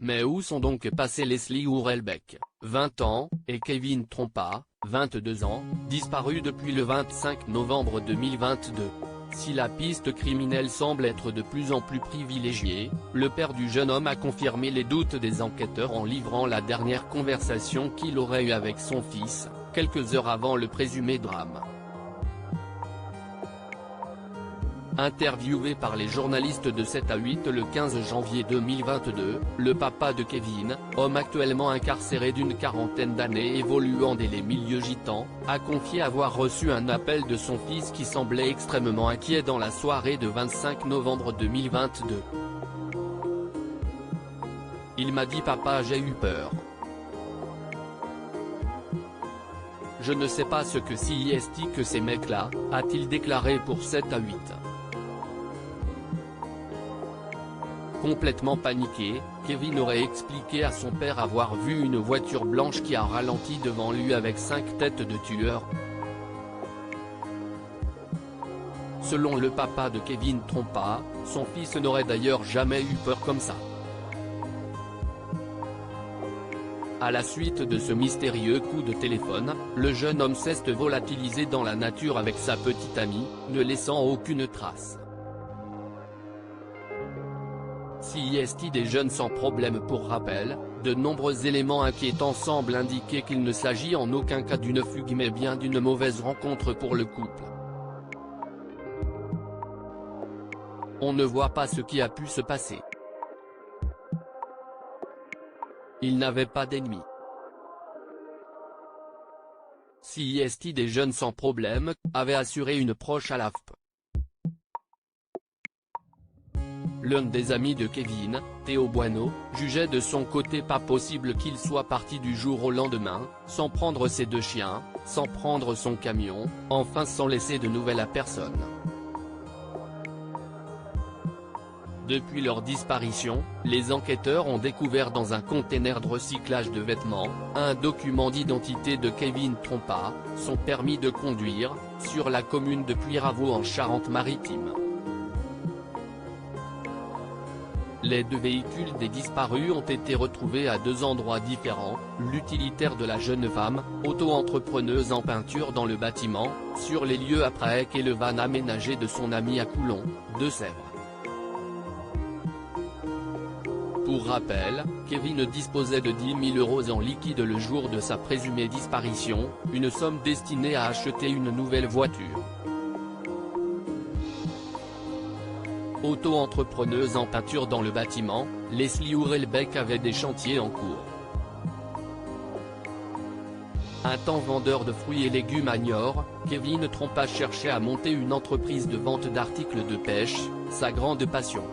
Mais où sont donc passés Leslie Hurlbeck, 20 ans, et Kevin Trompa, 22 ans, disparus depuis le 25 novembre 2022 ? Si la piste criminelle semble être de plus en plus privilégiée, le père du jeune homme a confirmé les doutes des enquêteurs en livrant la dernière conversation qu'il aurait eue avec son fils, quelques heures avant le présumé drame. Interviewé par les journalistes de 7 à 8 le 15 janvier 2022, le papa de Kevin, homme actuellement incarcéré d'une quarantaine d'années évoluant dans les milieux gitans, a confié avoir reçu un appel de son fils qui semblait extrêmement inquiet dans la soirée de 25 novembre 2022. Il m'a dit: papa, j'ai eu peur. Je ne sais pas ce que c'est que ces mecs-là, a-t-il déclaré pour 7 à 8. Complètement paniqué, Kevin aurait expliqué à son père avoir vu une voiture blanche qui a ralenti devant lui avec 5 têtes de tueurs. Selon le papa de Kevin Trompa, son fils n'aurait d'ailleurs jamais eu peur comme ça. À la suite de ce mystérieux coup de téléphone, le jeune homme s'est volatilisé dans la nature avec sa petite amie, ne laissant aucune trace. CIST des jeunes sans problème. Pour rappel, de nombreux éléments inquiétants semblent indiquer qu'il ne s'agit en aucun cas d'une fugue mais bien d'une mauvaise rencontre pour le couple. On ne voit pas ce qui a pu se passer. Il n'avait pas d'ennemis. CIST des jeunes sans problème, avait assuré une proche à l'AFP. L'un des amis de Kevin, Théo Bueno, jugeait de son côté pas possible qu'il soit parti du jour au lendemain, sans prendre ses 2 chiens, sans prendre son camion, enfin sans laisser de nouvelles à personne. Depuis leur disparition, les enquêteurs ont découvert dans un container de recyclage de vêtements, un document d'identité de Kevin Trompa, son permis de conduire, sur la commune de Puyraveau en Charente-Maritime. Les 2 véhicules des disparus ont été retrouvés à 2 endroits différents, l'utilitaire de la jeune femme, auto-entrepreneuse en peinture dans le bâtiment, sur les lieux après et le van aménagé de son ami à Coulon, Deux-Sèvres. Pour rappel, Kevin disposait de 10 000 € en liquide le jour de sa présumée disparition, une somme destinée à acheter une nouvelle voiture. Auto-entrepreneuse en peinture dans le bâtiment, Leslie Hurlbeck avait des chantiers en cours. Un temps vendeur de fruits et légumes à Niort, Kevin Trompa cherchait à monter une entreprise de vente d'articles de pêche, sa grande passion.